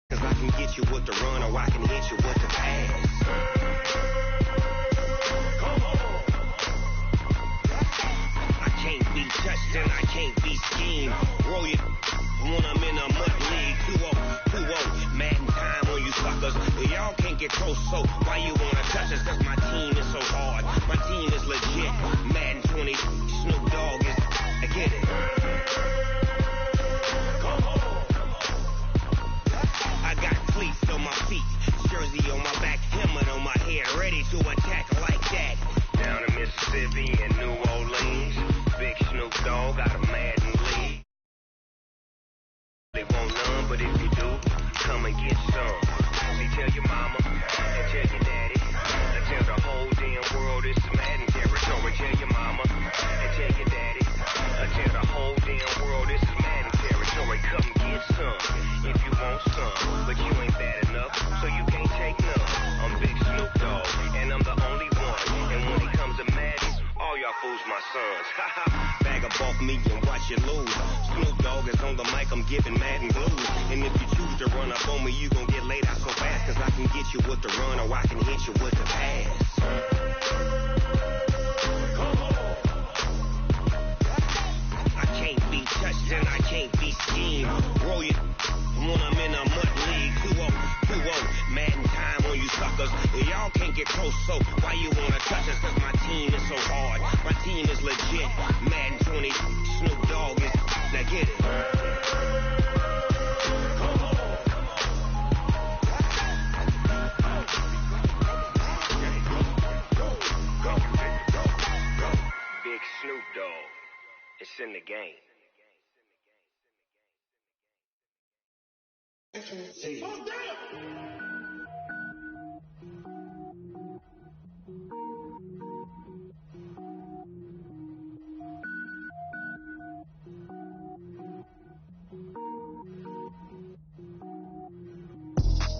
Cause I can get you with the run or I can hit you with the pass. Come on. I can't be touched and I can't be schemed. Roll you when I'm in a mud league. 2-0, Madden time on you suckers. But y'all can't get close, so why you wanna touch us? Cause my team is so hard. My team is legit. Madden 20, Snoop Dogg is, I get it. Come on. I got cleats on my feet, jersey on my back, helmet on my head, ready to attack like that. Down in Mississippi and New Orleans, big Snoop Dogg got a Madden league. They won't none, but if you do, come and get some. See, tell your mama and tell your daddy, and tell the whole damn world it's Madden territory. Tell your mama and tell your daddy, and tell the whole damn world this is Madden territory. Come get some if you want some, but you ain't bad enough, so you can't take none. I'm Big Snoop Dogg, and I'm the only one. And when it comes to Madden, all y'all fools my sons. Bag a bulk me and watch you lose. Snoop Dogg is on the mic, I'm giving Madden blues. And if you choose to run up on me, you gon' get laid out so fast. Cause I can get you with the run or I can hit you with the pass. Come on. I can't be touched and I can't be schemed. Roll you when I'm in a mud league. 2-0, Madden time on you suckers. Y'all can't get close, so why you wanna touch us? Cause my team is so hard. My team is legit. Madden 20, Snoop Dogg is, now get it. Come on. Go. Big Snoop Dogg. It's in the game. Oh, damn!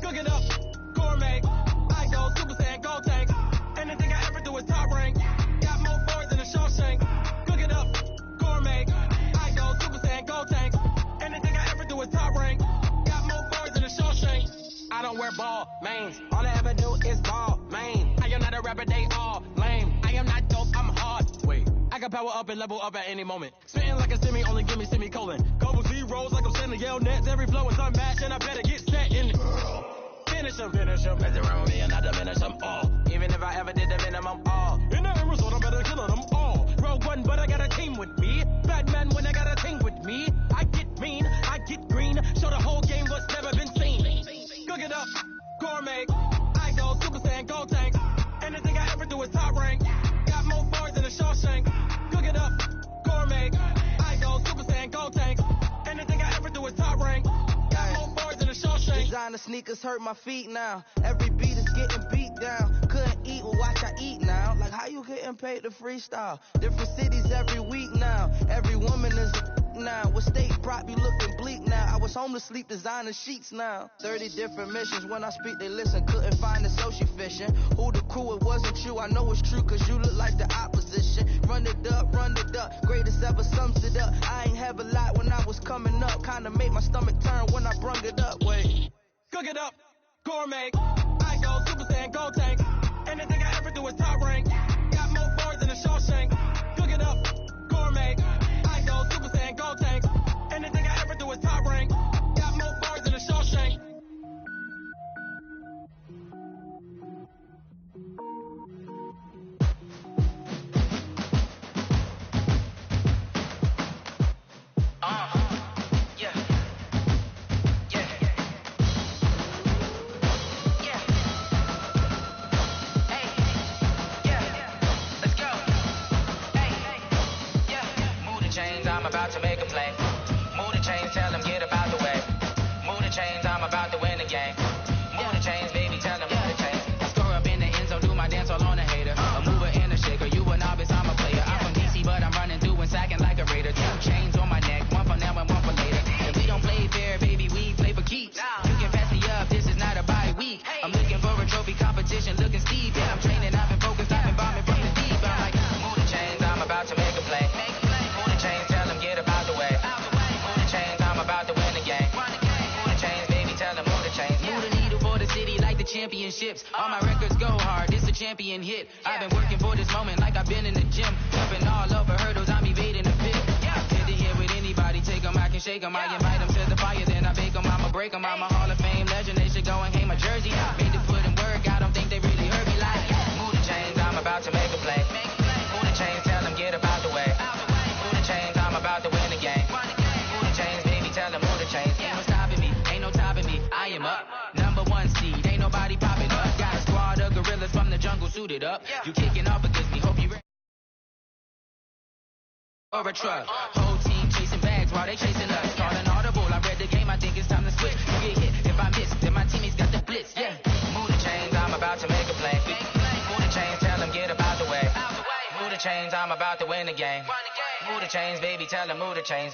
Cook it up, gourmet. I go Super Saiyan, gold tank. Anything I ever do is top rank. Got more boards than a Shawshank. Cook it up, gourmet. I go Super Saiyan, gold tank. Anything I ever do is top rank. Got more boards than a Shawshank. I don't wear ball mains. All I ever do is ball main. I am not a rapper, they all lame. I am not dope, I'm hard. Wait, I can power up and level up at any moment. Spitting like a semi, only give me semicolon. Couple zeros like I'm sending yell nets. Every flow is unmatched and I better get set in. Finish them, mess around with me and I diminish them all. Even if I ever did the minimum all. In the end result, I'm better killing them all. Rogue one, but I got a team with me. Batman when I got a team with me. I get mean, I get green. Show the whole game what's never been seen. Cook it up, gourmet. I go Super Saiyan, gold tank. Anything I ever do is top rank. Got more bars than a Shawshank. Cook it up, gourmet. I go Super Saiyan, gold tank. Anything I ever do is top rank. Got more bars than a Shawshank. Designer sneakers hurt my feet now. Every beat is getting beat down. Couldn't eat, well watch I eat now. Like how you getting paid to freestyle? Different cities every week now. Every woman is now. What state prop be looking bleak now? I was home to sleep designing sheets now. 30 different missions. When I speak they listen. Couldn't find it so she fishing. Who the crew, it wasn't you. I know it's true cause you look like the opposition. Run it up. Greatest ever sums it up. I ain't have a lot when I was coming up. Kinda made my stomach turn when I brung it up. Wait. Cook it up, gourmet. I go Super Saiyan, gold tank. Anything I ever do is top rank. Got more bars than a Shawshank. Cook it up, gourmet. I go Super Saiyan, gold tank. Anything I ever do is top rank. Got more bars than a Shawshank. Yeah. championships. All my records go hard, this a champion hit. I've been working for this moment like I've been in the gym. Jumping all over hurdles, I'm evading the pit. Hit the hit with anybody, take them, I can shake them. I invite them to the fire, then I bake them, I'ma break them. I'm a Hall of Fame legend, they should go and hang my jersey. Made to put in work, I don't think they really heard me like. Move the chains, I'm about to make a play. Move the chains, tell them get up out the way. Move the chains, I'm about to win the game. Move the chains, baby, tell them move the chains. Ain't no stopping me, ain't no topping me, I am up. Number one seed, ain't nobody popping up. Got a squad of gorillas from the jungle suited up. You kicking off against me, hope you ready. Or a truck, whole team chasing bags while they chasing us. Call an audible, I read the game, I think it's time to switch. You get hit, if I miss, then my teammates got the blitz, yeah. Move the chains, I'm about to make a play. Move the chains, tell them get up out the way. Move the chains, I'm about to win the game. Move the chains, baby, tell them move the chains.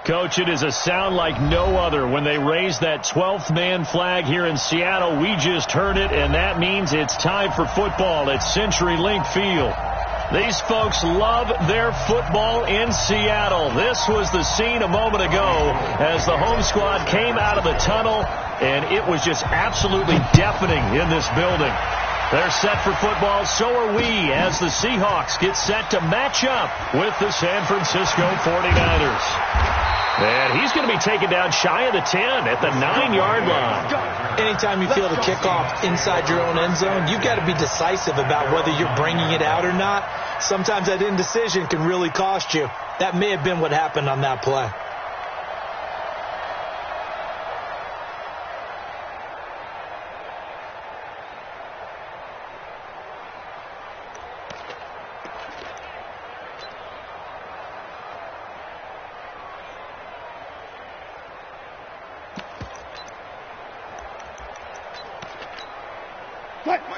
Coach, it is a sound like no other when they raise that 12th man flag here in Seattle. We just heard it, and that means it's time for football at CenturyLink Field. These folks love their football in Seattle. This was the scene a moment ago as the home squad came out of the tunnel, and it was just absolutely deafening in this building. They're set for football, so are we, as the Seahawks get set to match up with the San Francisco 49ers. And he's going to be taken down shy of the 10 at the 9-yard line. Anytime you feel the kickoff inside your own end zone, you've got to be decisive about whether you're bringing it out or not. Sometimes that indecision can really cost you. That may have been what happened on that play.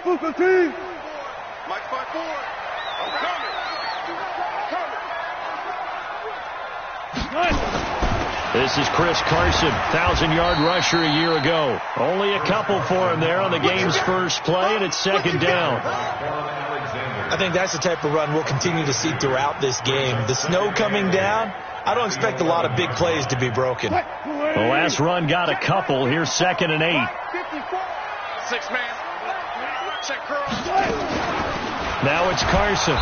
Mike 5-4. I'm coming. This is Chris Carson, 1,000-yard rusher a year ago. Only a couple for him there on the game's first play, and it's second down. I think that's the type of run we'll continue to see throughout this game. The snow coming down, I don't expect a lot of big plays to be broken. The last run got a couple. Here's 2nd and 8. 6-man. Check curl. Now it's Carson.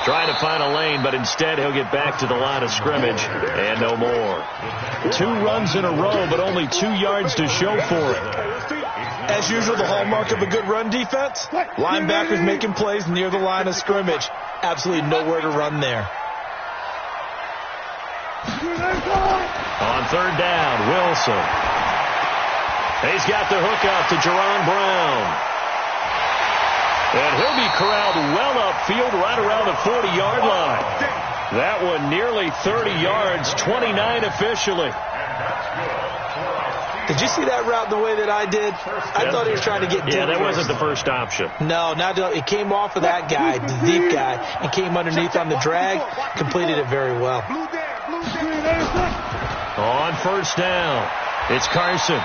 Trying to find a lane, but instead he'll get back to the line of scrimmage and no more. 2 runs in a row, but only 2 yards to show for it. As usual, the hallmark of a good run defense, linebackers making plays near the line of scrimmage. Absolutely nowhere to run there. On 3rd down, Wilson. He's got the hook out to Jerron Brown. And he'll be corralled well upfield right around the 40-yard line. That one nearly 30 yards, 29 officially. Did you see that route the way that I did? I thought he was trying to get deep. Yeah, that wasn't the first option. No, it came off of that guy, the deep guy, and came underneath on the drag. Completed it very well. On 1st down, it's Carson.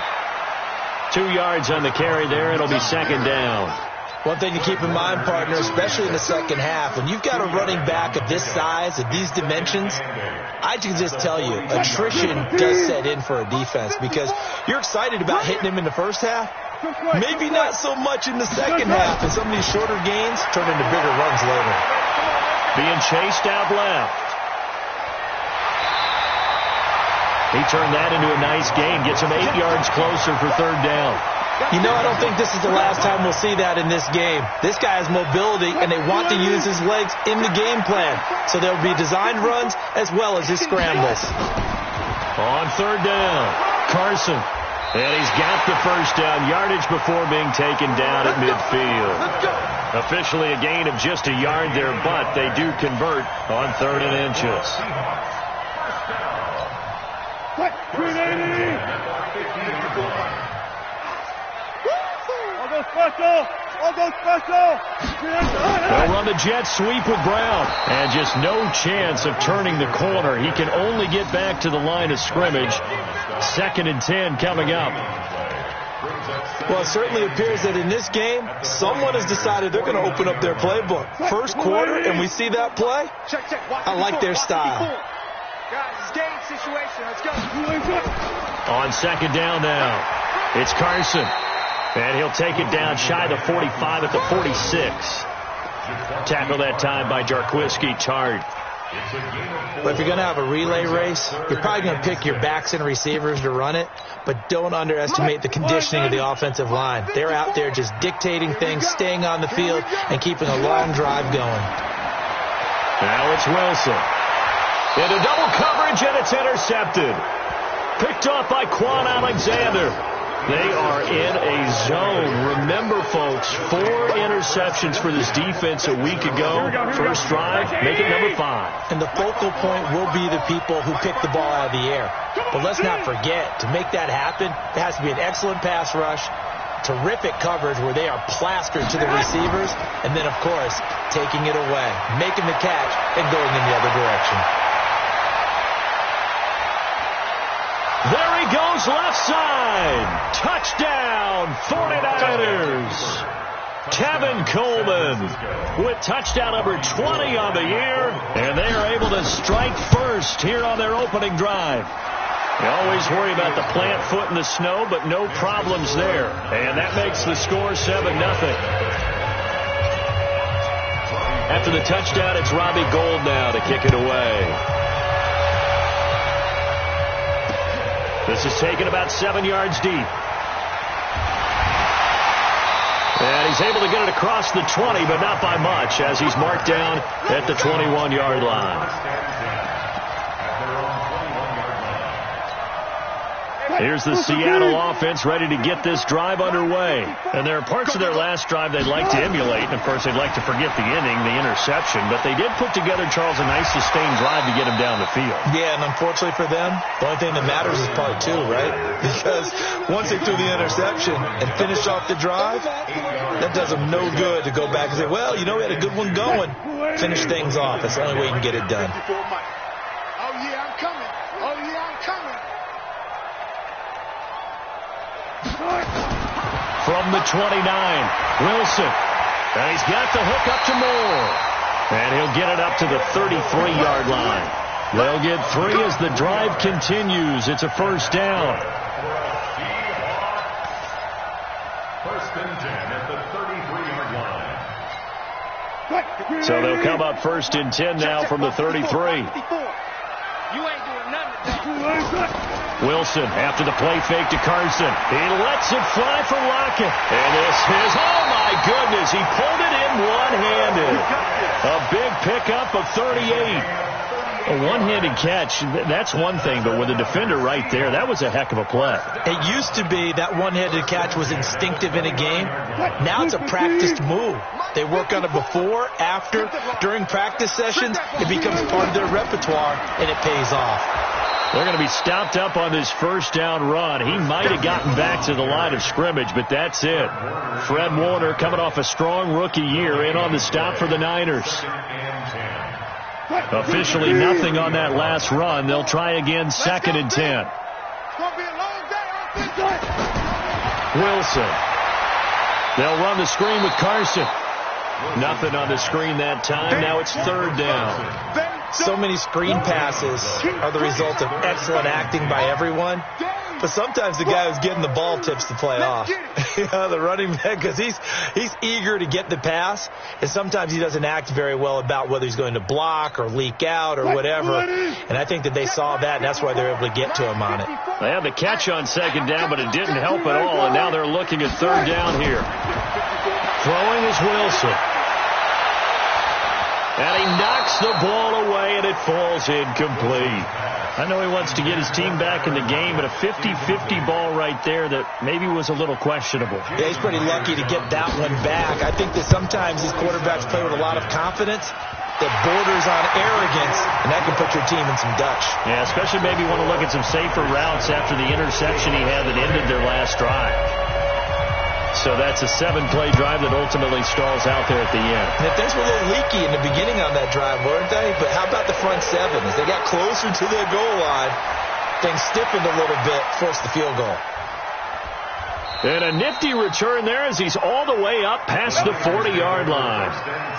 2 yards on the carry there. It'll be 2nd down. One thing to keep in mind, partner, especially in the second half, when you've got a running back of this size, of these dimensions, I can just tell you, attrition does set in for a defense because you're excited about hitting him in the first half. Maybe not so much in the second half, and some of these shorter gains turn into bigger runs later. Being chased out left. He turned that into a nice gain, gets him 8 yards closer for 3rd down. You know, I don't think this is the last time we'll see that in this game. This guy has mobility, and they want to use his legs in the game plan. So there will be designed runs as well as his scrambles. On 3rd down, Carson. And he's got the first down yardage before being taken down at midfield. Officially a gain of just a yard there, but they do convert on 3rd and inches. They'll run the jet sweep with Brown. And just no chance of turning the corner. He can only get back to the line of scrimmage. 2nd and 10 coming up. Well, it certainly appears that in this game, someone has decided they're going to open up their playbook. First quarter, and we see that play. I like their style. On 2nd down now, it's Carson. And he'll take it down shy of the 45 at the 46. Tackled that time by Jarquiski Tart. But if you're going to have a relay race, you're probably going to pick your backs and receivers to run it, but don't underestimate the conditioning of the offensive line. They're out there just dictating things, staying on the field, and keeping a long drive going. Now it's Wilson. Into double coverage, and it's intercepted. Picked off by Quan Alexander. They are in a zone. Remember, folks, 4 interceptions for this defense a week ago. First drive, make it number 5. And the focal point will be the people who pick the ball out of the air. But let's not forget, to make that happen, there has to be an excellent pass rush, terrific coverage where they are plastered to the receivers, and then, of course, taking it away, making the catch, and going in the other direction. There he goes, left side. Touchdown, 49ers. Kevin Coleman with touchdown number 20 on the year, and they are able to strike first here on their opening drive. You always worry about the plant foot in the snow, but no problems there. And that makes the score 7-0. After the touchdown, it's Robbie Gould now to kick it away. This is taken about 7 yards deep. And he's able to get it across the 20, but not by much, as he's marked down at the 21-yard line. Here's the Seattle offense ready to get this drive underway. And there are parts of their last drive they'd like to emulate. And, of course, they'd like to forget the inning, the interception. But they did put together, Charles, a nice sustained drive to get him down the field. Yeah, and unfortunately for them, the only thing that matters is part 2, right? Because once they threw the interception and finished off the drive, that does them no good to go back and say, well, you know, we had a good one going. Finish things off. That's the only way you can get it done. Oh, yeah, I'm coming. Oh, yeah, I'm coming. From the 29, Wilson. And he's got the hook up to Moore. And he'll get it up to the 33-yard line. They'll get 3 as the drive continues. It's a first down. First and 10 at the 33-yard line. So they'll come up first and 10 now from the 33. You ain't doing nothing. Wilson after the play fake to Carson. He lets it fly for Lockett. And this is, oh my goodness, he pulled it in one-handed. A big pickup of 38. A one-handed catch, that's one thing, but with a defender right there, that was a heck of a play. It used to be that one-handed catch was instinctive in a game. Now it's a practiced move. They work on it before, after, during practice sessions. It becomes part of their repertoire, and it pays off. They're going to be stopped up on this first down run. He might have gotten back to the line of scrimmage, but that's it. Fred Warner coming off a strong rookie year in on the stop for the Niners. Officially nothing on that last run. They'll try again, second and 10. Wilson. They'll run the screen with Carson. Nothing on the screen that time. Now it's third down. So many screen passes are the result of excellent acting by everyone. But sometimes the guy who's getting the ball tips the play off. The running back, because he's eager to get the pass, and sometimes he doesn't act very well about whether he's going to block or leak out or whatever. And I think that they saw that, and that's why they're able to get to him on it. They had the catch on second down, but it didn't help at all, and now they're looking at third down here. Throwing is Wilson. And he knocks the ball away, and it falls incomplete. I know he wants to get his team back in the game, but a 50-50 ball right there that maybe was a little questionable. Yeah, he's pretty lucky to get that one back. I think that sometimes these quarterbacks play with a lot of confidence that borders on arrogance, and that can put your team in some dutch. Yeah, especially maybe want to look at some safer routes after the interception he had that ended their last drive. So that's a 7-play drive that ultimately stalls out there at the end. And things were a little leaky in the beginning on that drive, weren't they? But how about the front 7? As they got closer to their goal line, things stiffened a little bit, forced the field goal. And a nifty return there as he's all the way up past the 40-yard line.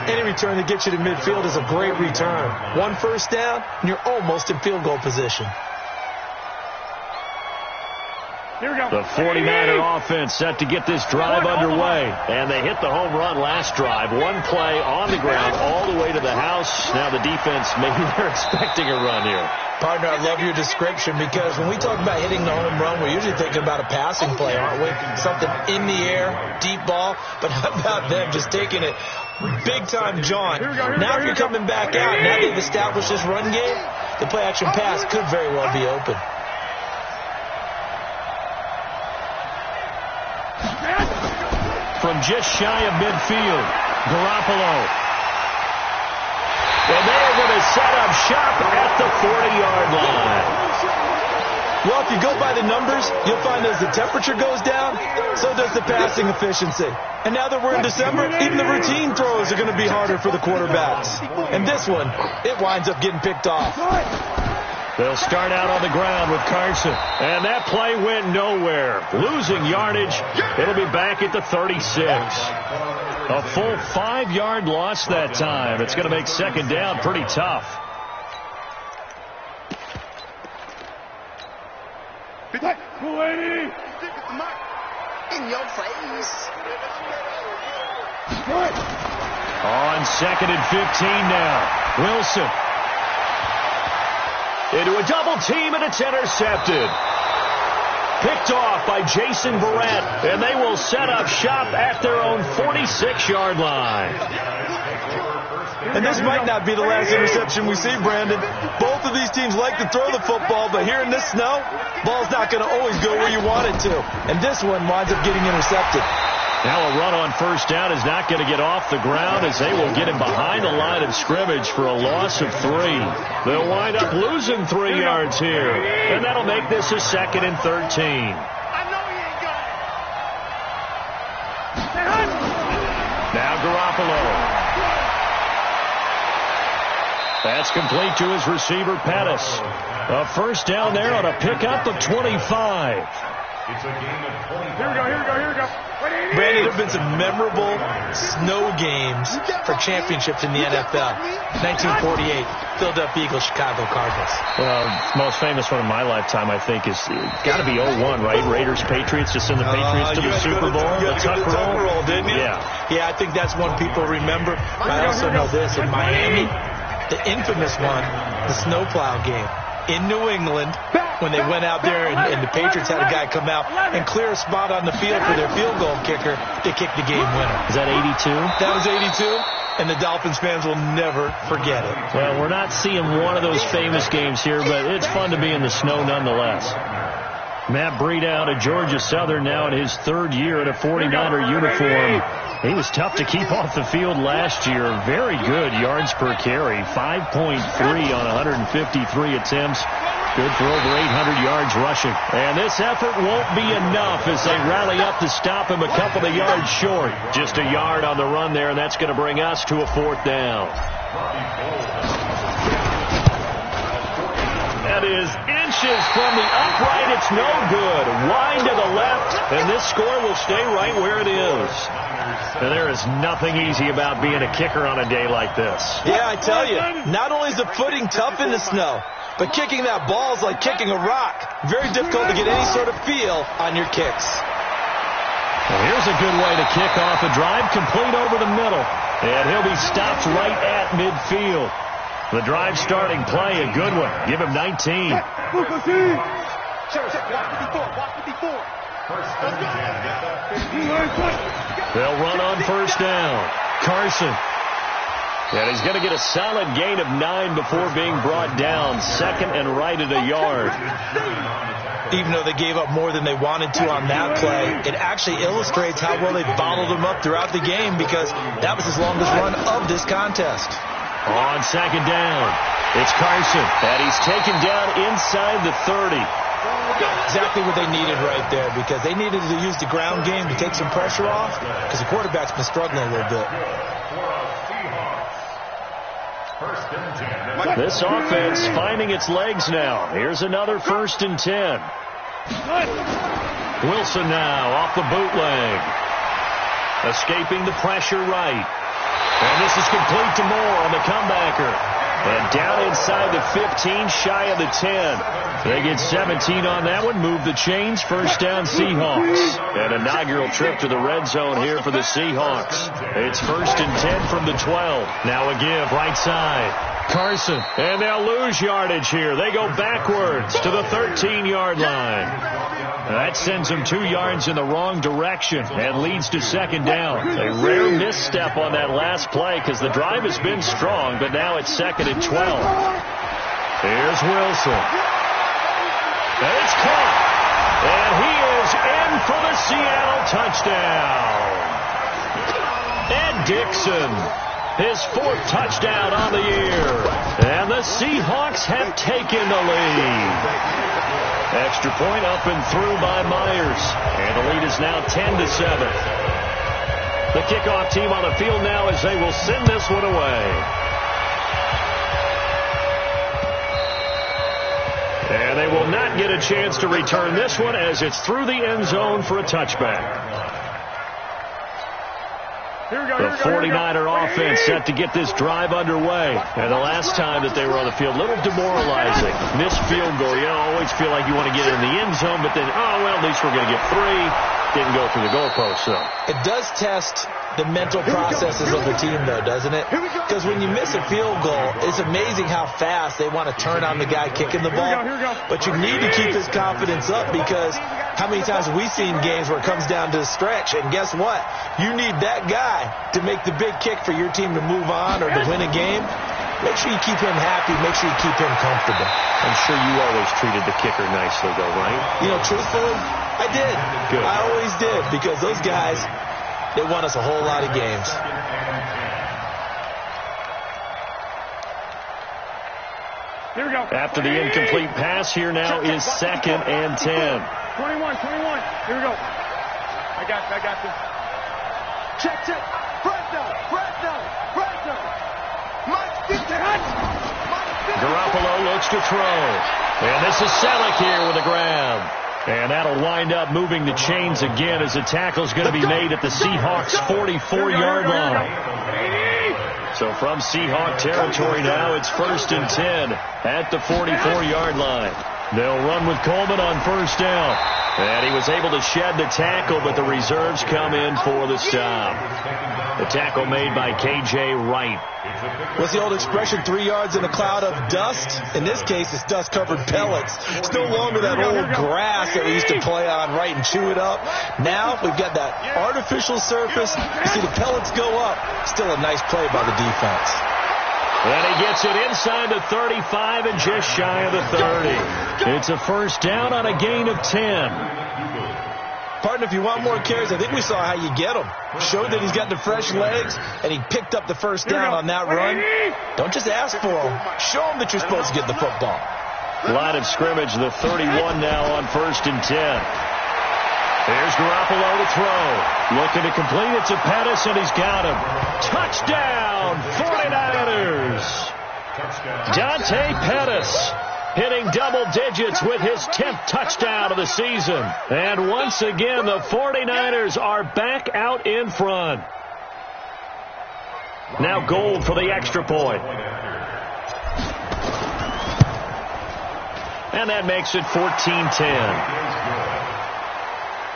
Any return that gets you to midfield is a great return. One first down, and you're almost in field goal position. The 49er offense set to get this drive underway. And they hit the home run last drive. One play on the ground all the way to the house. Now the defense, maybe they're expecting a run here. Partner, I love your description because when we talk about hitting the home run, we're usually thinking about a passing play, aren't we? Something in the air, deep ball. But how about them just taking it big-time jaunt? Now if you're coming back out, now they've established this run game, the play-action pass could very well be open. From just shy of midfield, Garoppolo. And they are going to set up shop at the 40-yard line. Well, if you go by the numbers, you'll find as the temperature goes down, so does the passing efficiency. And now that we're in December, even the routine throws are going to be harder for the quarterbacks. And this one, it winds up getting picked off. They'll start out on the ground with Carson. And that play went nowhere. Losing yardage. It'll be back at the 36. A full 5-yard loss that time. It's going to make second down pretty tough. In your face. On second and 15 now. Wilson. Into a double team, and it's intercepted. Picked off by Jason Barrett, and they will set up shop at their own 46-yard line. And this might not be the last interception we see, Brandon. Both of these teams like to throw the football, but here in this snow, ball's not going to always go where you want it to. And this one winds up getting intercepted. Now a run on first down is not going to get off the ground as they will get him behind the line of scrimmage for a loss of 3. They'll wind up losing 3 yards here. And that'll make this a 2nd and 13. Now Garoppolo. That's complete to his receiver, Pettis. A first down there on a pickup of 25. It's a game of 20. Here we go. Brandon, there have been some memorable snow games for championships in the NFL. 1948, Philadelphia Eagles, Chicago Cardinals. Well, most famous one in my lifetime, I think, is got to be 01, right? Raiders, Patriots, to send the Patriots to the Super Bowl. The Tuck roll, didn't you? Yeah, I think that's one people remember. I also know this. In Miami, the infamous one, the snowplow game in New England, when they went out there and the Patriots had a guy come out and clear a spot on the field for their field goal kicker, they kicked the game winner. Is that 82? That was 82, and the Dolphins fans will never forget it. Well, we're not seeing one of those famous games here, but it's fun to be in the snow nonetheless. Matt Breida out of Georgia Southern now in his 3rd year in a 49er uniform. He was tough to keep off the field last year. Very good yards per carry, 5.3 on 153 attempts. Good for over 800 yards rushing. And this effort won't be enough as they rally up to stop him a couple of yards short. Just a yard on the run there, and that's going to bring us to a 4th down. That is inches from the upright. It's no good. Wide to the left, and this score will stay right where it is. And there is nothing easy about being a kicker on a day like this. Yeah, I tell you, not only is the footing tough in the snow, but kicking that ball is like kicking a rock. Very difficult to get any sort of feel on your kicks. Well, here's a good way to kick off a drive, complete over the middle. And he'll be stopped right at midfield. The drive starting play, a good one. Give him 19. They'll run on first down. Carson. And he's going to get a solid gain of 9 before being brought down. 2nd and right at a yard. Even though they gave up more than they wanted to on that play, it actually illustrates how well they bottled him up throughout the game because that was his longest run of this contest. On 2nd down, it's Carson. And he's taken down inside the 30. Exactly what they needed right there because they needed to use the ground game to take some pressure off because the quarterback's been struggling a little bit. This offense finding its legs now. Here's another 1st and 10. Wilson now off the bootleg. Escaping the pressure right. And this is complete to Moore on the comebacker. And down inside the 15, shy of the 10. They get 17 on that one. Move the chains. First down, Seahawks. An inaugural trip to the red zone here for the Seahawks. It's 1st and 10 from the 12. Now a give, right side. Carson. And they'll lose yardage here. They go backwards to the 13-yard line. That sends them 2 yards in the wrong direction and leads to 2nd down. A rare misstep on that last play because the drive has been strong, but now it's 2nd and 12. Here's Wilson. And it's caught. And he is in for the Seattle touchdown. Ed Dixon, his 4th touchdown on the year. And the Seahawks have taken the lead. Extra point up and through by Myers. And the lead is now 10-7. The kickoff team on the field now as they will send this one away. And they will not get a chance to return this one as it's through the end zone for a touchback. The 49er offense set to get this drive underway. And the last time that they were on the field, a little demoralizing. Missed field goal. You always feel like you want to get in the end zone, but then, oh, well, at least we're going to get 3. Didn't go through the goalpost, so. It does test the mental processes of the team, though, doesn't it? Because when you miss a field goal, it's amazing how fast they want to turn on the guy kicking the ball. But you need to keep his confidence up, because how many times have we seen games where it comes down to the stretch? And guess what? You need that guy to make the big kick for your team to move on or to win a game. Make sure you keep him happy. Make sure you keep him comfortable. I'm sure you always treated the kicker nicely, though, right? You know, truthfully, I did. Good. I always did, because those guys, they won us a whole lot of games. Here we go. After the incomplete pass, here now is 2nd and 10. 21. Here we go. I got this. Check. Fresno. Garoppolo looks to throw. And this is Selleck here with the grab. And that'll wind up moving the chains again, as the tackle's going to be made at the Seahawks' 44-yard line. So from Seahawk territory now, it's 1st and 10 at the 44-yard line. They'll run with Coleman on 1st down. And he was able to shed the tackle, but the reserves come in for the stop. The tackle made by K.J. Wright. What's the old expression, 3 yards in a cloud of dust? In this case, it's dust-covered pellets. It's no longer that old grass that we used to play on, right, and chew it up. Now we've got that artificial surface. You see the pellets go up. Still a nice play by the defense. And he gets it inside the 35 and just shy of the 30. It's a 1st down on a gain of 10. Partner, if you want more carries, I think we saw how you get them. Showed that he's got the fresh legs, and he picked up the 1st down on that run. Don't just ask for them. Show them that you're supposed to get the football. Line of scrimmage, the 31 now on 1st and 10. Here's Garoppolo to throw. Looking to complete it to Pettis, and he's got him. Touchdown, 49ers. Dante Pettis hitting double digits with his 10th touchdown of the season. And once again, the 49ers are back out in front. Now Gold for the extra point. And that makes it 14-10.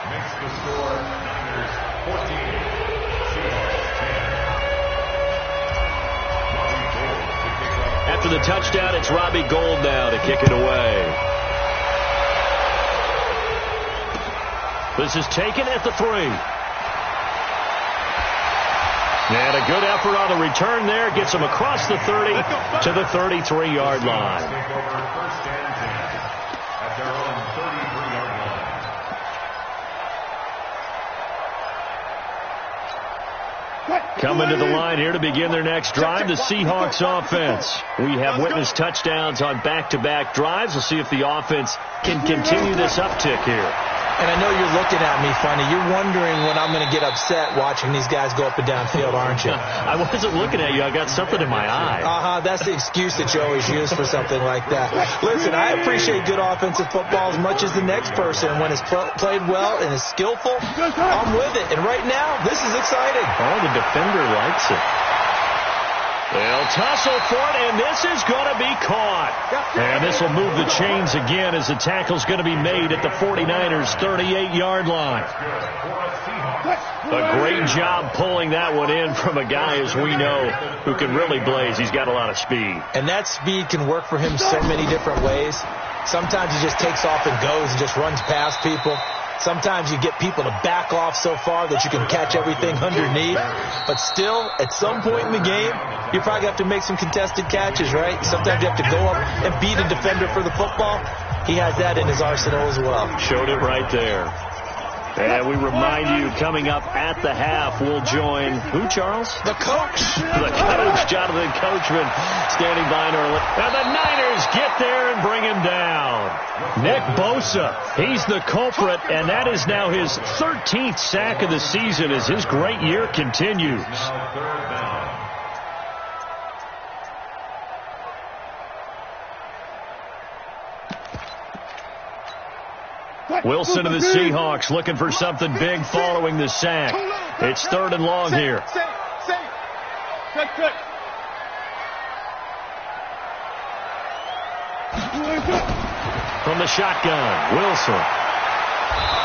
Makes the score Niners 14, Seahawks 10. After the touchdown, it's Robbie Gould now to kick it away. This is taken at the 3. And a good effort on the return there. Gets him across the 30 to the 33-yard line. Take over 1st and 10 at their own 33-yard line. Coming to the line here to begin their next drive, the Seahawks offense. We have witnessed touchdowns on back-to-back drives. We'll see if the offense can continue this uptick here. And I know you're looking at me funny. You're wondering when I'm going to get upset watching these guys go up and down field, aren't you? I wasn't looking at you. I got something in my eye. That's the excuse that you always use for something like that. Listen, I appreciate good offensive football as much as the next person. When it's played well and is skillful, I'm with it. And right now, this is exciting. Oh, the defender likes it. They'll tussle for it, and this is going to be caught. And this will move the chains again as the tackle's going to be made at the 49ers' 38-yard line. A great job pulling that one in from a guy, as we know, who can really blaze. He's got a lot of speed. And that speed can work for him so many different ways. Sometimes he just takes off and goes and just runs past people. Sometimes you get people to back off so far that you can catch everything underneath. But still, at some point in the game, you probably have to make some contested catches, right? Sometimes you have to go up and beat a defender for the football. He has that in his arsenal as well. Showed it right there. And we remind you, coming up at the half, we'll join who, Charles? The coach. The coach, Jonathan Coachman, standing by in early. And the Niners get there and bring him down. Nick Bosa, he's the culprit, and that is now his 13th sack of the season as his great year continues. Wilson of the Seahawks looking for something big following the sack. It's 3rd and long here. Good. From the shotgun, Wilson.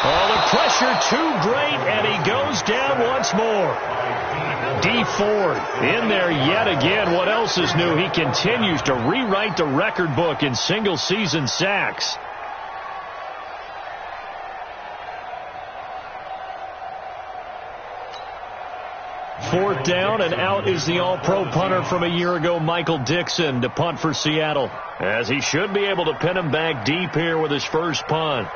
Oh, the pressure too great, and he goes down once more. D Ford in there yet again. What else is new? He continues to rewrite the record book in single-season sacks. Fourth down, and out is the all-pro punter from a year ago, Michael Dixon, to punt for Seattle, as he should be able to pin him back deep here with his first punt.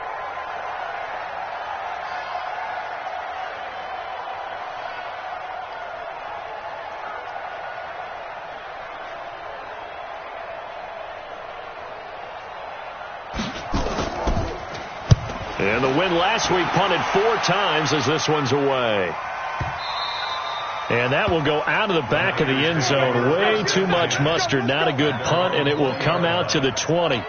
And the win last week punted 4 times as this one's away. And that will go out of the back of the end zone. Way too much mustard. Not a good punt, and it will come out to the 20.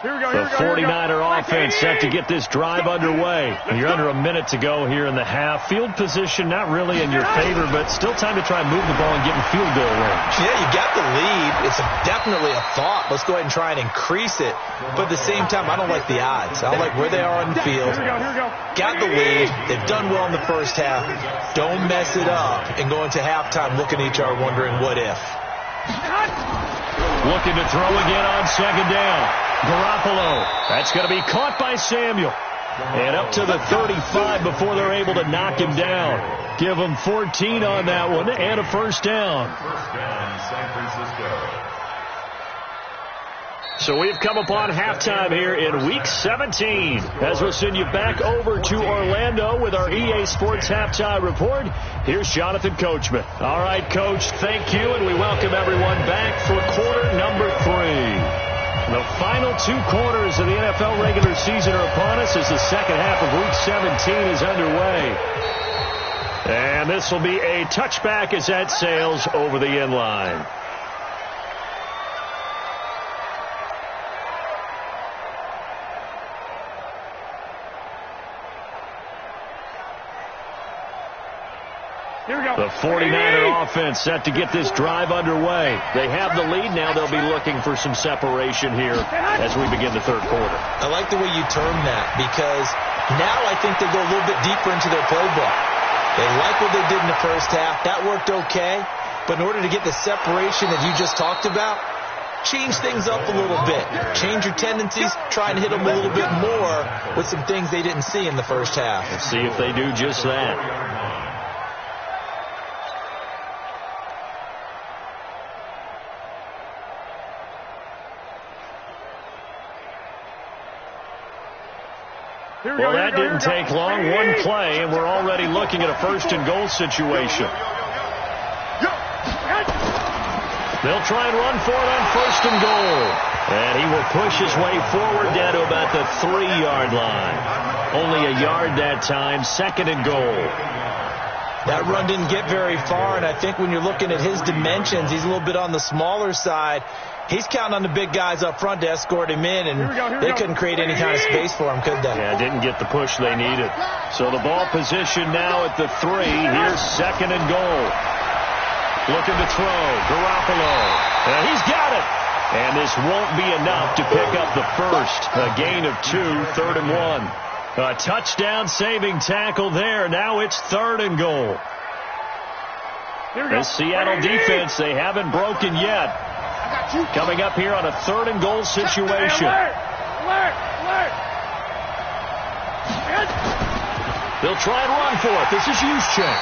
The 49er offense set to get this drive underway. You're under a minute to go here in the half. Field position not really in your favor, but still time to try and move the ball and get in field goal range. Yeah, you got the lead. It's definitely a thought. Let's go ahead and try and increase it. But at the same time, I don't like the odds. I don't like where they are on the field. Got the lead. They've done well in the first half. Don't mess it up and go into halftime looking at each other wondering what if. Looking to throw again on second down. Garoppolo. That's going to be caught by Samuel. And up to the 35 before they're able to knock him down. Give him 14 on that one and a first down. First down, San Francisco. So we've come upon halftime here in Week 17 as we'll send you back over to Orlando with our EA Sports Halftime Report. Here's Jonathan Coachman. All right, Coach, thank you, and we welcome everyone back for quarter number 3. The final 2 quarters of the NFL regular season are upon us as the second half of Week 17 is underway. And this will be a touchback as that sails over the end line. The 49er offense set to get this drive underway. They have the lead now. They'll be looking for some separation here as we begin the third quarter. I like the way you term that because now I think they go a little bit deeper into their playbook. They like what they did in the first half. That worked okay. But in order to get the separation that you just talked about, change things up a little bit. Change your tendencies. Try and hit them a little bit more with some things they didn't see in the first half. Let's see if they do just that. Well, that didn't take long. One play, and we're already looking at a first-and-goal situation. They'll try and run for it on first and goal. And he will push his way forward down to about the 3-yard line. Only a yard that time, second and goal. That run didn't get very far, and I think when you're looking at his dimensions, he's a little bit on the smaller side. He's counting on the big guys up front to escort him in, and they couldn't create any kind of space for him, could they? Yeah, didn't get the push they needed. So the ball position now at the 3. Here's second and goal. Looking to throw. Garoppolo. And he's got it. And this won't be enough to pick up the first. A gain of 2, third and 1. A touchdown-saving tackle there. Now it's third and goal. The Seattle defense, they haven't broken yet. Coming up here on a third and goal situation. They'll try and run for it. This is Juszczyk.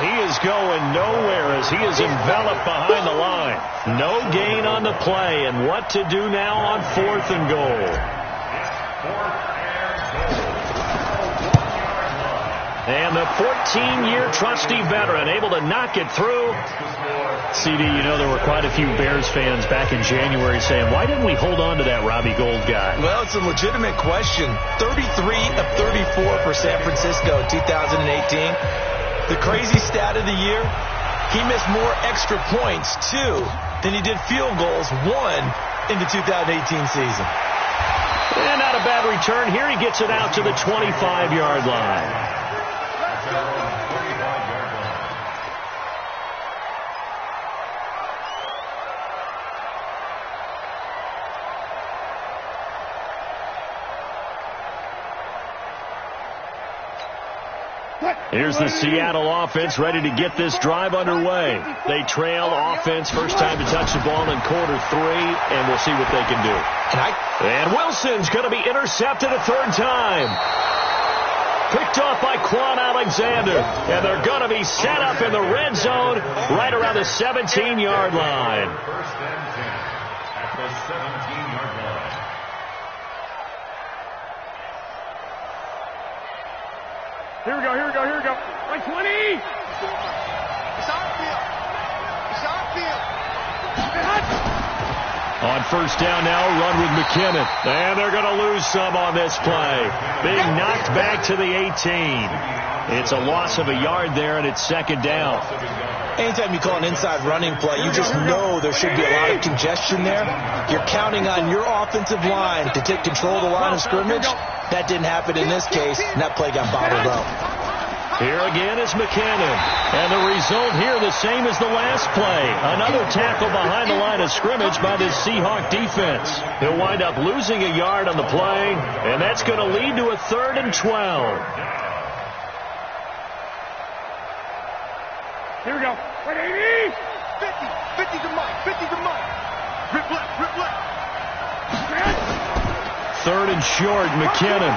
He is going nowhere as he is enveloped behind the line. No gain on the play, and what to do now on fourth and goal. And the 14-year trusty veteran able to knock it through. CD, you know there were quite a few Bears fans back in January saying, why didn't we hold on to that Robbie Gould guy? Well, it's a legitimate question. 33 of 34 for San Francisco in 2018. The crazy stat of the year, he missed more extra points, 2, than he did field goals, 1 in the 2018 season. And not a bad return. Here he gets it out to the 25-yard line. Here's the Seattle offense ready to get this drive underway. They trail offense, first time to touch the ball in quarter 3, and we'll see what they can do. And Wilson's going to be intercepted a third time. Picked off by Quan Alexander, and they're going to be set up in the red zone right around the 17-yard line. First and 10 at the 17-yard line. Here we go. Right 20. It's on field. On first down now, run with McKinnon. And they're going to lose some on this play. Being knocked back to the 18. It's a loss of a yard there, and it's second down. Anytime you call an inside running play, you just know there should be a lot of congestion there. You're counting on your offensive line to take control of the line of scrimmage. That didn't happen in this case, and that play got bottled up. Here again is McKinnon. And the result here the same as the last play. Another tackle behind the line of scrimmage by this Seahawk defense. They'll wind up losing a yard on the play, and that's going to lead to a 3rd and 12. Here we go. Right 80. 50 to Mike. Rip left. 3rd and short, McKinnon.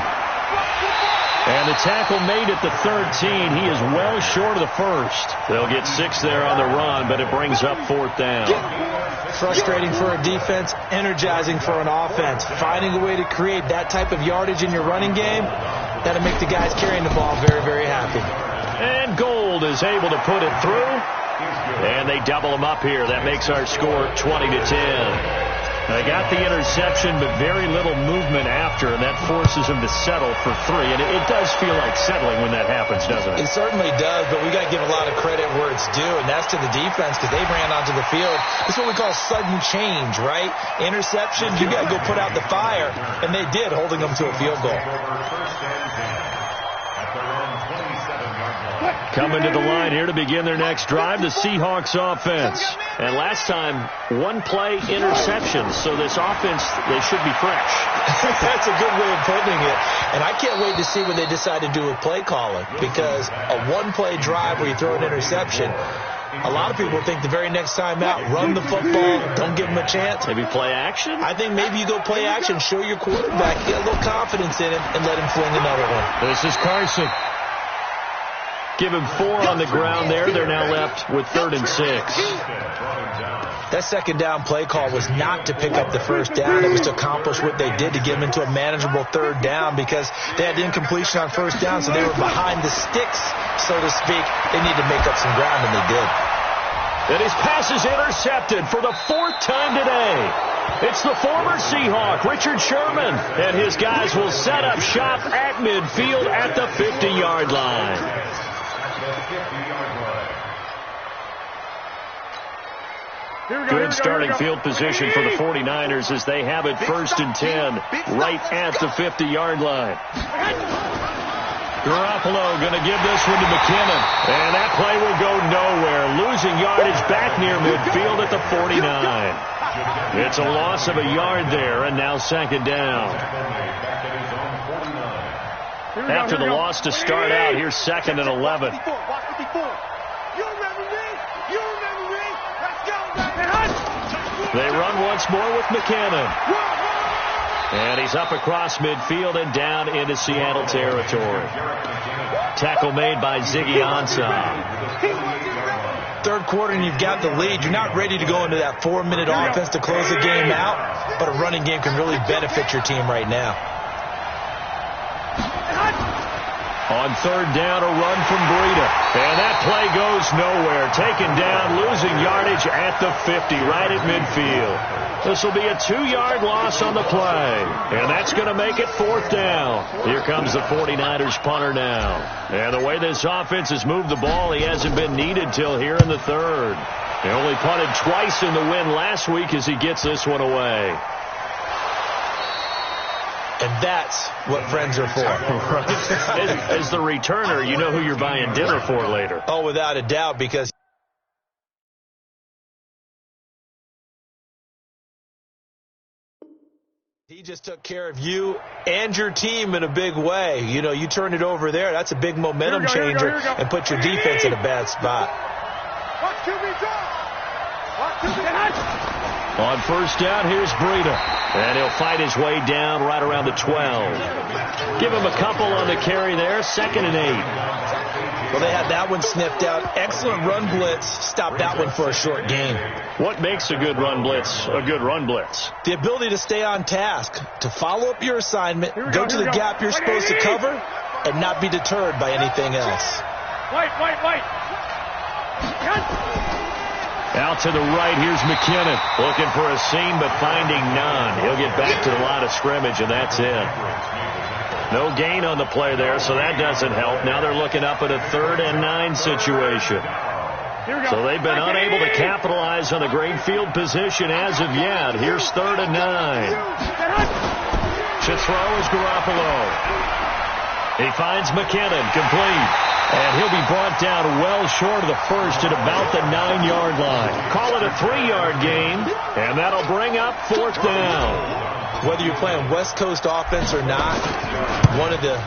And the tackle made at the 13. He is well short of the first. They'll get 6 there on the run, but it brings up 4th down. Frustrating for a defense, energizing for an offense. Finding a way to create that type of yardage in your running game, that'll make the guys carrying the ball very, very happy. And Gold is able to put it through. And they double him up here. That makes our score 20-10. They got the interception, but very little movement after, and that forces them to settle for 3. And it does feel like settling when that happens, doesn't it? It certainly does, but we got to give a lot of credit where it's due, and that's to the defense because they ran onto the field. It's what we call sudden change, right? Interception, you got to go put out the fire, and they did, holding them to a field goal. Coming to the line here to begin their next drive, the Seahawks offense. And last time, 1-play interception. So this offense, they should be fresh. That's a good way of putting it. And I can't wait to see what they decide to do with play calling. Because a 1-play drive where you throw an interception, a lot of people think the very next time out, run the football, don't give them a chance. Maybe play action? I think maybe you go play action, show your quarterback, get a little confidence in him, and let him fling another one. This is Carson. Give him 4 on the ground there. They're now left with 3rd and 6. That second down play call was not to pick up the first down. It was to accomplish what they did to get them into a manageable 3rd down because they had incompletion on first down, so they were behind the sticks, so to speak. They needed to make up some ground, and they did. And his pass is intercepted for the 4th time today. It's the former Seahawk, Richard Sherman, and his guys will set up shop at midfield at the 50-yard line. Good starting field position for the 49ers as they have it 1st and 10 right at the 50-yard line. Garoppolo going to give this one to McKinnon. And that play will go nowhere. Losing yardage back near midfield at the 49. It's a loss of a yard there, and now 2nd down. After the loss to start out, here's 2nd and 11. They run once more with McKinnon. And he's up across midfield and down into Seattle territory. Tackle made by Ziggy Ansah. 3rd quarter and you've got the lead. You're not ready to go into that 4-minute offense to close the game out, but a running game can really benefit your team right now. On 3rd down, a run from Breida. And that play goes nowhere. Taken down, losing yardage at the 50, right at midfield. This will be a 2-yard loss on the play. And that's going to make it 4th down. Here comes the 49ers punter now. And the way this offense has moved the ball, he hasn't been needed till here in the 3rd. They only punted twice in the win last week as he gets this one away. And that's what friends are for. Right. As the returner, you know who you're buying dinner for later. Oh, without a doubt, because He just took care of you and your team in a big way. You know, you turn it over there. That's a big momentum changer and put your defense in a bad spot. On first down, here's Breida. And he'll fight his way down right around the 12. Give him a couple on the carry there. 2nd and 8. Well, they had that one sniffed out. Excellent run blitz. Stopped that one for a short gain. What makes a good run blitz a good run blitz? The ability to stay on task, to follow up your assignment, go to the gap you're supposed to cover, and not be deterred by anything else. Wait. Out to the right, here's McKinnon. Looking for a seam, but finding none. He'll get back to the line of scrimmage, and that's it. No gain on the play there, so that doesn't help. Now they're looking up at a 3rd and 9 situation. So they've been unable to capitalize on a great field position as of yet. Here's 3rd and 9. To throw is Garoppolo. He finds McKinnon, complete. And he'll be brought down well short of the first at about the 9-yard line. Call it a 3-yard gain, and that'll bring up 4th down. Whether you're playing West Coast offense or not, one of the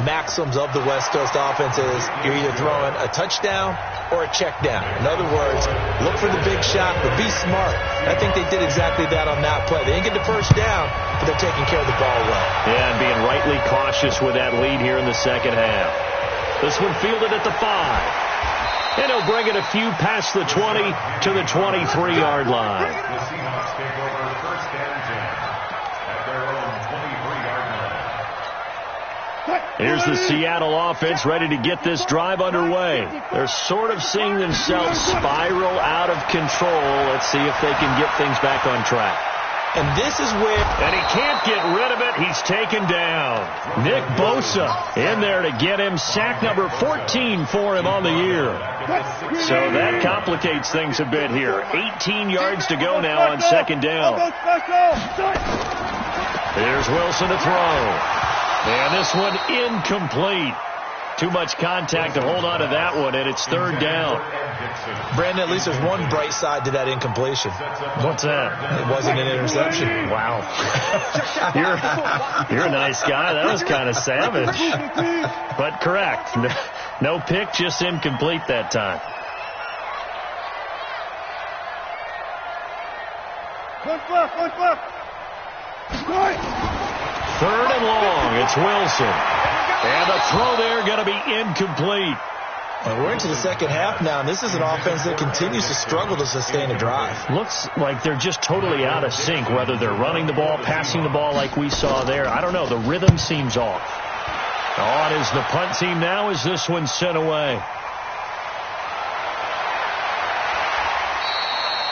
maxims of the West Coast offense is you're either throwing a touchdown or a check down. In other words, look for the big shot, but be smart. I think they did exactly that on that play. They didn't get the first down, but they're taking care of the ball well. Yeah, and being rightly cautious with that lead here in the second half. This one fielded at the 5. And he'll bring it a few past the 20 to the 23-yard line. Here's the Seattle offense ready to get this drive underway. They're sort of seeing themselves spiral out of control. Let's see if they can get things back on track. And this is where... And he can't get rid of it. He's taken down. Nick Bosa in there to get him. Sack number 14 for him on the year. So that complicates things a bit here. 18 yards to go now on 2nd down. Here's Wilson to throw. And this one incomplete. Too much contact to hold on to that one, and it's 3rd down. Brandon, at least there's one bright side to that incompletion. What's that? It wasn't an interception. Wow. You're a nice guy. That was kind of savage. But correct. No pick, just incomplete that time. Look. 3rd and long. It's Wilson. And the throw there going to be incomplete. And we're into the second half now, and this is an offense that continues to struggle to sustain a drive. Looks like they're just totally out of sync, whether they're running the ball, passing the ball like we saw there. I don't know. The rhythm seems off. On is the punt team now as this one's sent away.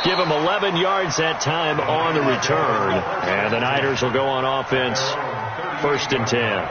Give them 11 yards that time on the return. And the Niners will go on offense. 1st and 10.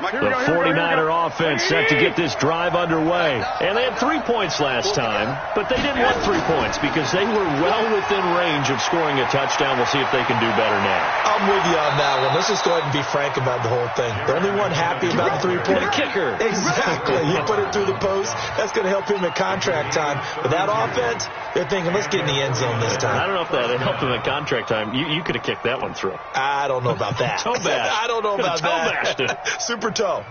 The 49er offense set to get this drive underway. And they had 3 points last time, but they didn't want 3 points because they were well within range of scoring a touchdown. We'll see if they can do better now. I'm with you on that one. Let's just go ahead and be frank about the whole thing. The only one happy about the 3-point. The kicker. Exactly. You put it through the post. That's going to help him at contract time. But that offense, they're thinking, let's get in the end zone this time. I don't know if that helped him at contract time. You could have kicked that one through. I don't know about that. Toe bash. I don't know about toe that. Bashed it. Super toe.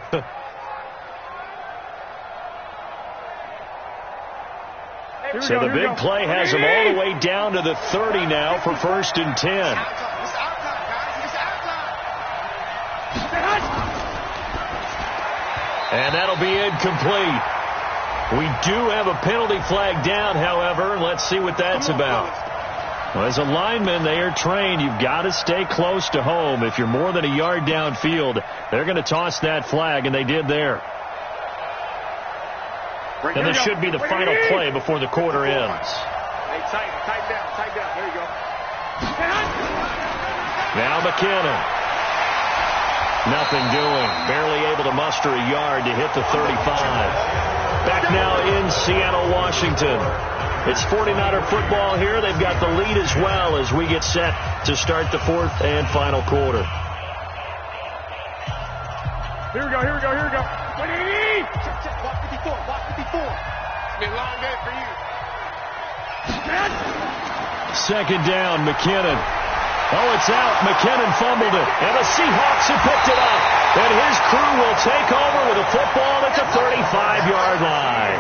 So the big play has him all the way down to the 30 now for 1st and 10. And that'll be incomplete. We do have a penalty flag down, however, and let's see what that's about. Well, as a lineman, they are trained. You've got to stay close to home. If you're more than a yard downfield, they're going to toss that flag, and they did there. And this should be the final play before the quarter ends. Hey, tighten down. There you go. Now McKinnon. Nothing doing. Barely able to muster a yard to hit the 35. Back now in Seattle, Washington. It's 49er football here. They've got the lead as well as we get set to start the 4th and final quarter. Here we go. Check. Box 54. It's been a long day for you. Second down, McKinnon. Oh, it's out. McKinnon fumbled it. And the Seahawks have picked it up. And his crew will take over with a football at the 35-yard line.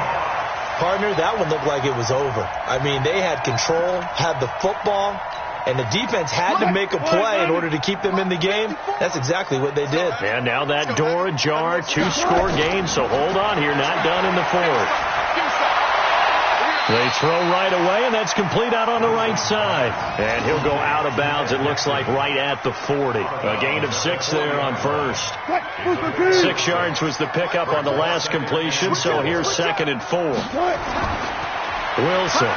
Partner, that one looked like it was over. I mean, they had control, had the football, and the defense had to make a play in order to keep them in the game. That's exactly what they did. And now that door ajar, 2-score game, so hold on here, not done in the fourth. They throw right away, and that's complete out on the right side. And he'll go out of bounds, it looks like, right at the 40. A gain of 6 there on first. 6 yards was the pickup on the last completion, so here's 2nd and 4. Wilson.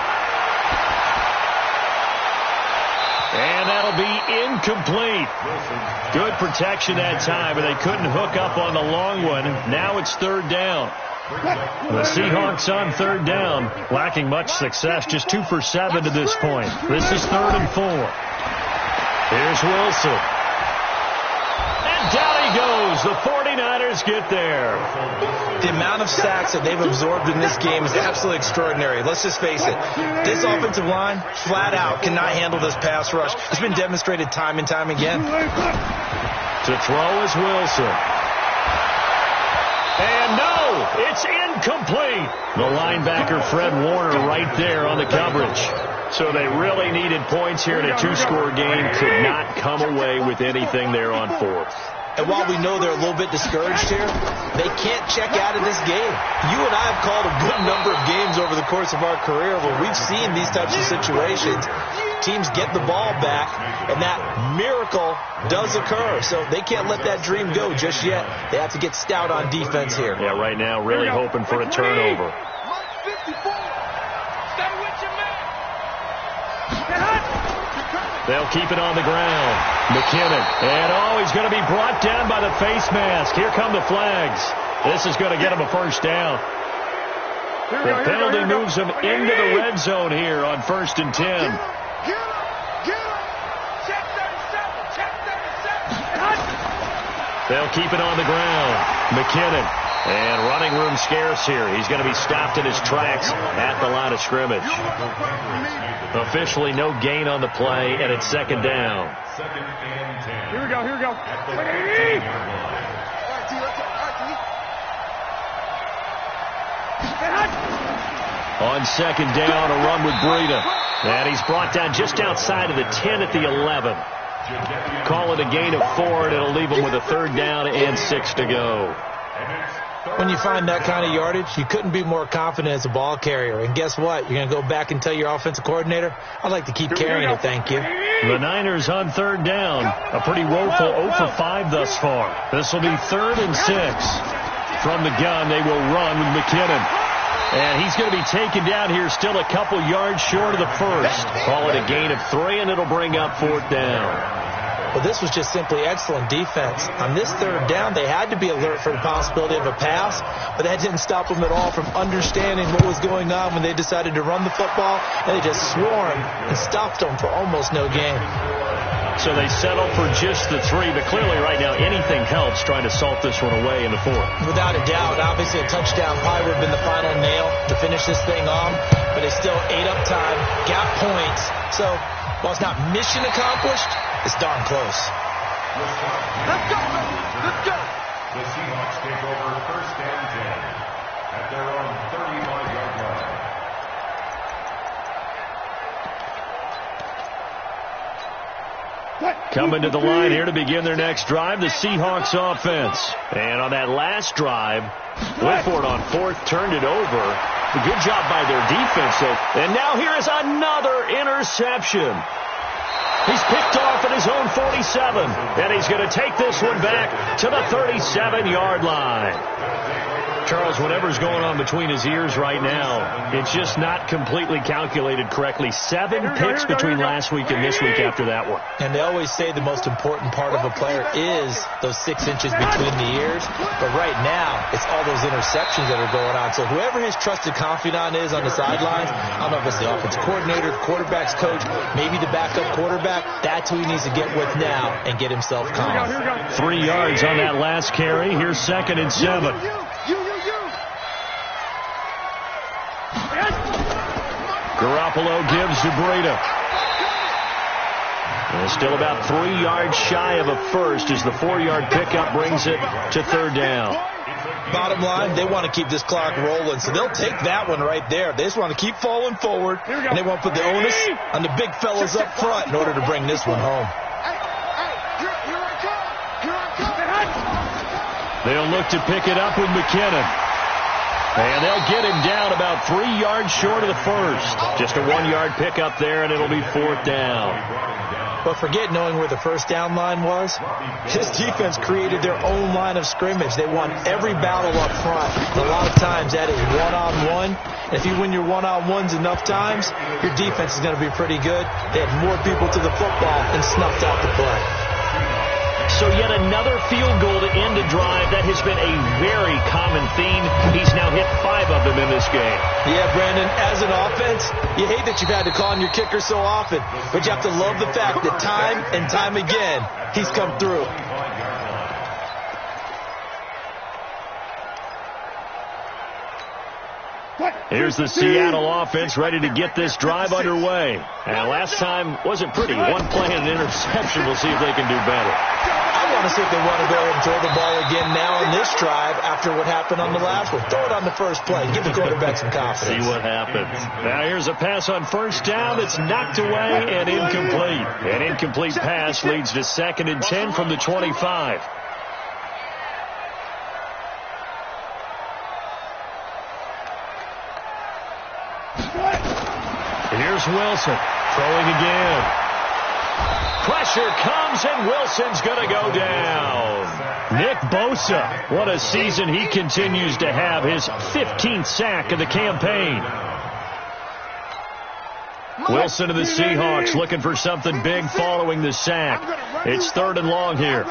And that'll be incomplete. Good protection that time, and they couldn't hook up on the long one. Now it's 3rd down. The Seahawks on 3rd down, lacking much success, just 2 for 7 to this point. This is 3rd and 4. Here's Wilson. And down he goes. The 49ers get there. The amount of sacks that they've absorbed in this game is absolutely extraordinary. Let's just face it. This offensive line, flat out, cannot handle this pass rush. It's been demonstrated time and time again. To throw is Wilson. And no, it's incomplete. The linebacker, Fred Warner, right there on the coverage. So they really needed points here in a 2-score game. Could not come away with anything there on 4th. And while we know they're a little bit discouraged here, they can't check out of this game. You and I have called a good number of games over the course of our career where we've seen these types of situations. Teams get the ball back, and that miracle does occur. So they can't let that dream go just yet. They have to get stout on defense here. Yeah, right now, really hoping for a turnover. They'll keep it on the ground. McKinnon. And, he's going to be brought down by the face mask. Here come the flags. This is going to get him a first down. The penalty moves him into the red zone here on 1st and 10. Get him. Check 37. They'll keep it on the ground. McKinnon. And running room scarce here. He's going to be stopped in his tracks at the line of scrimmage. Officially no gain on the play, and it's 2nd down. Here we go. On 2nd down, a run with Breida. And he's brought down just outside of the 10 at the 11. Call it a gain of 4, and it'll leave him with a 3rd down and 6 to go. When you find that kind of yardage, you couldn't be more confident as a ball carrier. And guess what? You're going to go back and tell your offensive coordinator, I'd like to keep carrying it, thank you. The Niners on 3rd down. A pretty woeful 0 for 5 thus far. This will be 3rd and 6. From the gun, they will run with McKinnon. And he's going to be taken down here still a couple yards short of the first. Call it a gain of 3, and it'll bring up 4th down. Well, this was just simply excellent defense. On this 3rd down, they had to be alert for the possibility of a pass, but that didn't stop them at all from understanding what was going on when they decided to run the football, and they just swarmed and stopped them for almost no gain. So they settle for just the 3, but clearly right now anything helps trying to salt this one away in the 4th. Without a doubt, obviously a touchdown probably would have been the final nail to finish this thing off, but they still ate up time, got points. So while it's not mission accomplished, it's darn close. Let's go. The Seahawks take over 1st and 10 at their own 35-yard line. Coming to the line here to begin their next drive, the Seahawks offense. And on that last drive, went for it on 4th, turned it over. A good job by their defense, though. And now here is another interception. He's picked off at his own 47, and he's going to take this one back to the 37-yard line. Charles, whatever's going on between his ears right now, it's just not completely calculated correctly. 7 picks between last week and this week after that one. And they always say the most important part of a player is those 6 inches between the ears. But right now, it's all those interceptions that are going on. So whoever his trusted confidant is on the sidelines, I don't know if it's the offensive coordinator, the quarterback's coach, maybe the backup quarterback, that's who he needs to get with now and get himself calm. 3 yards on that last carry. Here's 2nd and 7. Garoppolo gives to Breida. And still about 3 yards shy of a first as the 4-yard pickup brings it to 3rd down. Bottom line, they want to keep this clock rolling, so they'll take that one right there. They just want to keep falling forward, and they want to put the onus on the big fellas up front in order to bring this one home. They'll look to pick it up with McKinnon. And they'll get him down about 3 yards short of the first. Just a 1-yard pickup there, and it'll be 4th down. But forget knowing where the first down line was. This defense created their own line of scrimmage. They won every battle up front. And a lot of times that is one-on-one. If you win your one-on-ones enough times, your defense is going to be pretty good. They had more people to the football and snuffed out the play. So yet another field goal to end a drive. That has been a very common theme. He's now hit 5 of them in this game. Yeah, Brandon, as an offense, you hate that you've had to call on your kicker so often, but you have to love the fact that time and time again, he's come through. Here's the Seattle offense ready to get this drive underway. And last time wasn't pretty. 1 play and an interception. We'll see if they can do better. I want to see if they want to go ahead and throw the ball again now on this drive after what happened on the last one. Throw it on the first play. Give the quarterback some confidence. See what happens. Now here's a pass on 1st down. It's knocked away and incomplete. An incomplete pass leads to 2nd and 10 from the 25. Here's Wilson throwing again. Pressure comes, and Wilson's going to go down. Nick Bosa, what a season he continues to have. His 15th sack of the campaign. Wilson of the Seahawks looking for something big following the sack. It's 3rd and long here.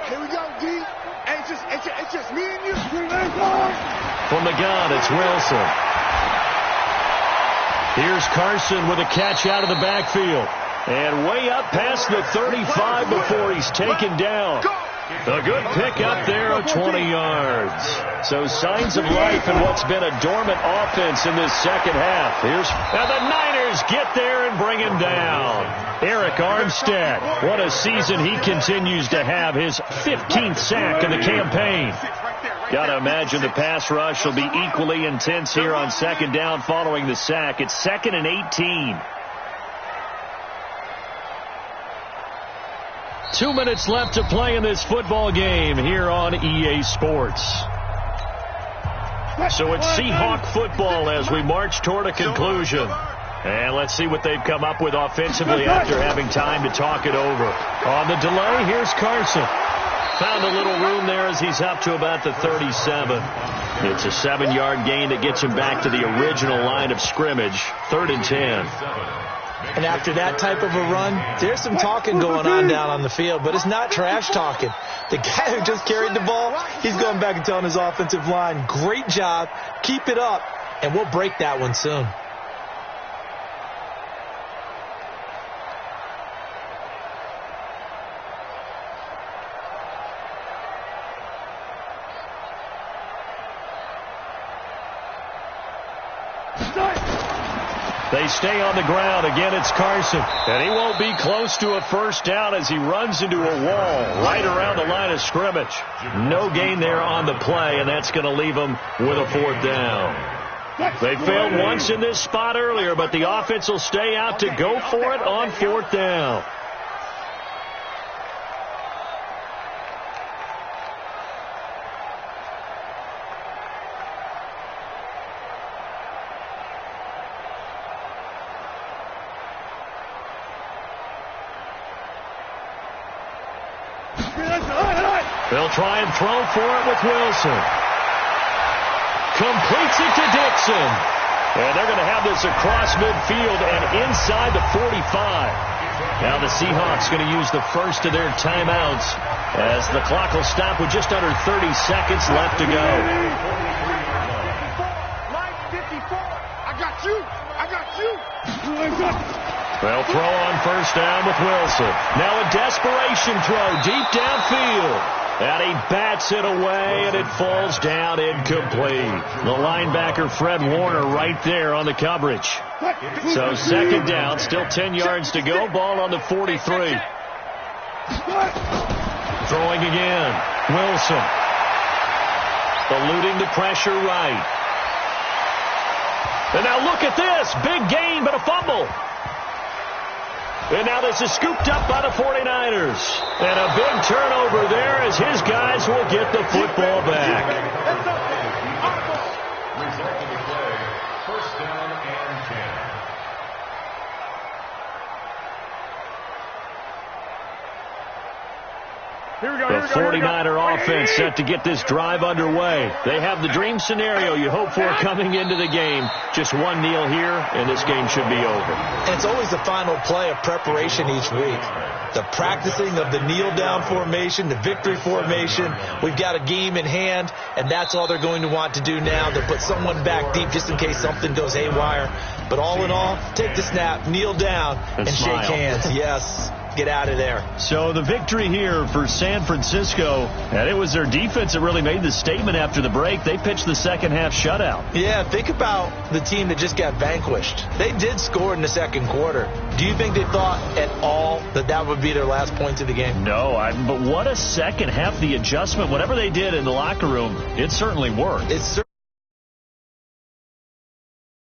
Here we go, D. Hey, it's just me and you. From the gun, it's Wilson. Here's Carson with a catch out of the backfield. And way up past the 35 before he's taken down. A good pickup there of 20 yards. So signs of life in what's been a dormant offense in this second half. And the Niners get there and bring him down. Eric Armstead, what a season he continues to have. His 15th sack of the campaign. Got to imagine the pass rush will be equally intense here on 2nd down following the sack. It's 2nd and 18. 2 minutes left to play in this football game here on EA Sports. So it's Seahawk football as we march toward a conclusion. And let's see what they've come up with offensively after having time to talk it over. On the delay, here's Carson. Found a little room there as he's up to about the 37. It's a 7-yard gain that gets him back to the original line of scrimmage. 3rd and 10. And after that type of a run, there's some talking going on down on the field, but it's not trash talking. The guy who just carried the ball, he's going back and telling his offensive line, great job, keep it up, and we'll break that one soon. They stay on the ground. Again, it's Carson. And he won't be close to a first down as he runs into a wall right around the line of scrimmage. No gain there on the play, and that's going to leave him with a 4th down. They failed once in this spot earlier, but the offense will stay out to go for it on 4th down. They'll try and throw for it with Wilson. Completes it to Dixon. And they're going to have this across midfield and inside the 45. Now the Seahawks going to use the first of their timeouts as the clock will stop with just under 30 seconds left to go. Line 54. I got you. They'll throw on first down with Wilson. Now a desperation throw deep downfield. And he bats it away, and it falls down incomplete. The linebacker, Fred Warner, right there on the coverage. So second down, still 10 yards to go. Ball on the 43. Throwing again. Wilson. Eluding the pressure right. And now look at this. Big gain, but a fumble. And now this is scooped up by the 49ers. And a big turnover there as his guys will get the football back. Result of the play, first down and 10. The 49er offense set to get this drive underway. They have the dream scenario you hope for coming into the game. Just one kneel here, and this game should be over. And it's always the final play of preparation each week. The practicing of the kneel-down formation, the victory formation. We've got a game in hand, and that's all they're going to want to do now. They'll put someone back deep just in case something goes haywire. But all in all, take the snap, kneel down, and shake hands. Yes. Get out of there. So the victory here for San Francisco, and it was their defense that really made the statement after the break. They pitched the second half shutout. Yeah, think about the team that just got vanquished. They did score in the second quarter. Do you think they thought at all that that would be their last points of the game? No, but what a second half, the adjustment, whatever they did in the locker room, it certainly worked.